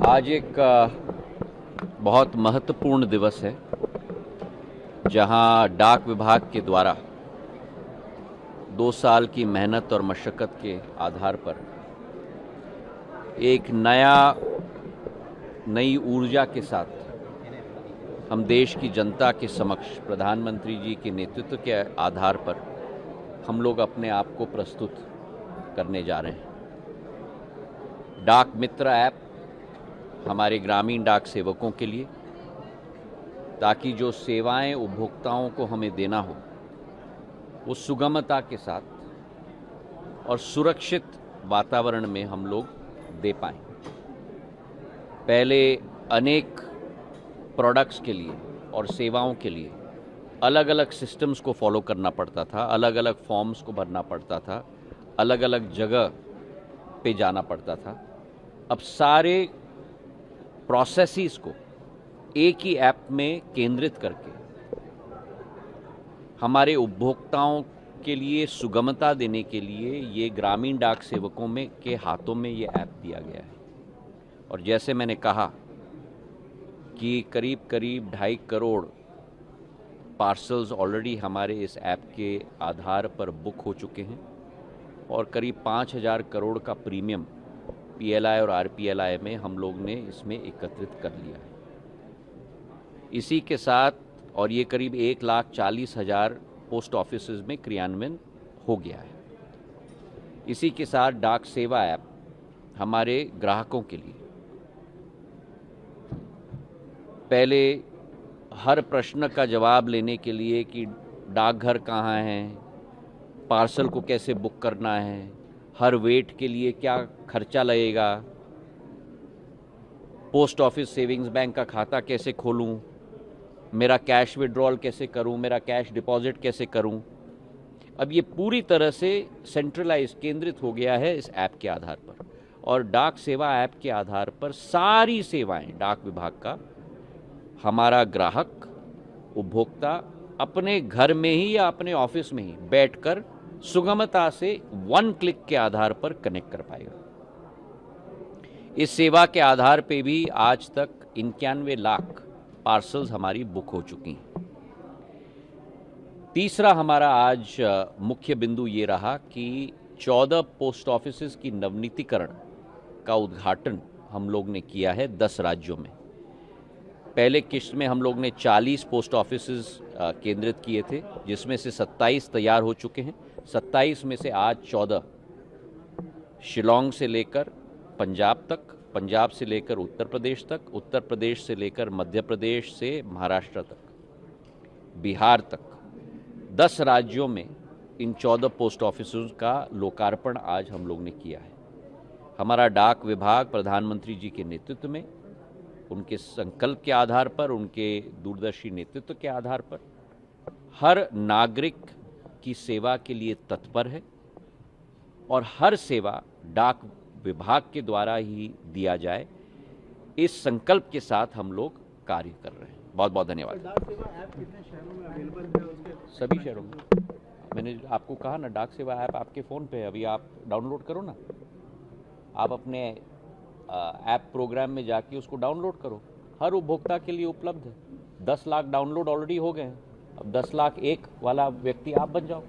आज एक बहुत महत्वपूर्ण दिवस है जहां डाक विभाग के द्वारा 2 साल की मेहनत और मशक्क़त के आधार पर एक नई ऊर्जा के साथ हम देश की जनता के समक्ष प्रधानमंत्री जी के नेतृत्व के आधार पर हम लोग अपने आप को प्रस्तुत करने जा रहे हैं। डाक मित्र ऐप हमारे ग्रामीण डाक सेवकों के लिए, ताकि जो सेवाएं उपभोक्ताओं को हमें देना हो वो सुगमता के साथ और सुरक्षित वातावरण में हम लोग दे पाएं। पहले अनेक प्रोडक्ट्स के लिए और सेवाओं के लिए अलग अलग सिस्टम्स को फॉलो करना पड़ता था, अलग अलग फॉर्म्स को भरना पड़ता था, अलग अलग जगह पे जाना पड़ता था। अब सारे प्रोसेसेस को एक ही ऐप में केंद्रित करके हमारे उपभोक्ताओं के लिए सुगमता देने के लिए ये ग्रामीण डाक सेवकों में के हाथों में ये ऐप दिया गया है। और जैसे मैंने कहा कि करीब 2.5 करोड़ पार्सल्स ऑलरेडी हमारे इस ऐप के आधार पर बुक हो चुके हैं और करीब 5,000 करोड़ का प्रीमियम पीएलआई और आरपीएलआई में हम लोग ने इसमें एकत्रित कर लिया है। इसी के साथ और ये करीब 1,40,000 पोस्ट ऑफिसेज में क्रियान्वयन हो गया है। इसी के साथ डाक सेवा ऐप हमारे ग्राहकों के लिए पहले हर प्रश्न का जवाब लेने के लिए कि डाकघर कहाँ है, पार्सल को कैसे बुक करना है, हर वेट के लिए क्या खर्चा लगेगा, पोस्ट ऑफिस सेविंग्स बैंक का खाता कैसे खोलूं, मेरा कैश विड्रॉल कैसे करूं, मेरा कैश डिपॉजिट कैसे करूं। अब ये पूरी तरह से सेंट्रलाइज केंद्रित हो गया है इस ऐप के आधार पर। और डाक सेवा ऐप के आधार पर सारी सेवाएं डाक विभाग का हमारा ग्राहक उपभोक्ता अपने घर में ही या अपने ऑफिस में ही बैठकर सुगमता से 1 क्लिक के आधार पर कनेक्ट कर पाएगा। इस सेवा के आधार पे भी आज तक 91 लाख पार्सल्स हमारी बुक हो चुकी हैं। तीसरा हमारा आज मुख्य बिंदु ये रहा कि 14 पोस्ट ऑफिसेज की नवनीतीकरण का उद्घाटन हम लोग ने किया है 10 राज्यों में। पहले किश्त में हम लोग ने 40 पोस्ट ऑफिसेज केंद्रित किए थे, जिसमें से 27 तैयार हो चुके हैं। 27 में से आज 14 शिलोंग से लेकर पंजाब तक, पंजाब से लेकर उत्तर प्रदेश तक, उत्तर प्रदेश से लेकर मध्य प्रदेश से महाराष्ट्र तक, बिहार तक 10 राज्यों में इन 14 पोस्ट ऑफिसों का लोकार्पण आज हम लोग ने किया है। हमारा डाक विभाग प्रधानमंत्री जी के नेतृत्व में, उनके संकल्प के आधार पर, उनके दूरदर्शी नेतृत्व के आधार पर हर नागरिक की सेवा के लिए तत्पर है और हर सेवा डाक विभाग के द्वारा ही दिया जाए, इस संकल्प के साथ हम लोग कार्य कर रहे हैं। बहुत बहुत धन्यवाद। डाक सेवा ऐप कितने शहरों में अवेलेबल है? उसके सभी शहरों में। मैंने आपको कहा ना, डाक सेवा ऐप आपके फ़ोन पे है, अभी आप डाउनलोड करो ना। आप अपने ऐप प्रोग्राम में जाके उसको डाउनलोड करो। हर उपभोक्ता के लिए उपलब्ध है। 10 लाख डाउनलोड ऑलरेडी हो गए हैं। अब 10 लाख एक वाला व्यक्ति आप बन जाओ।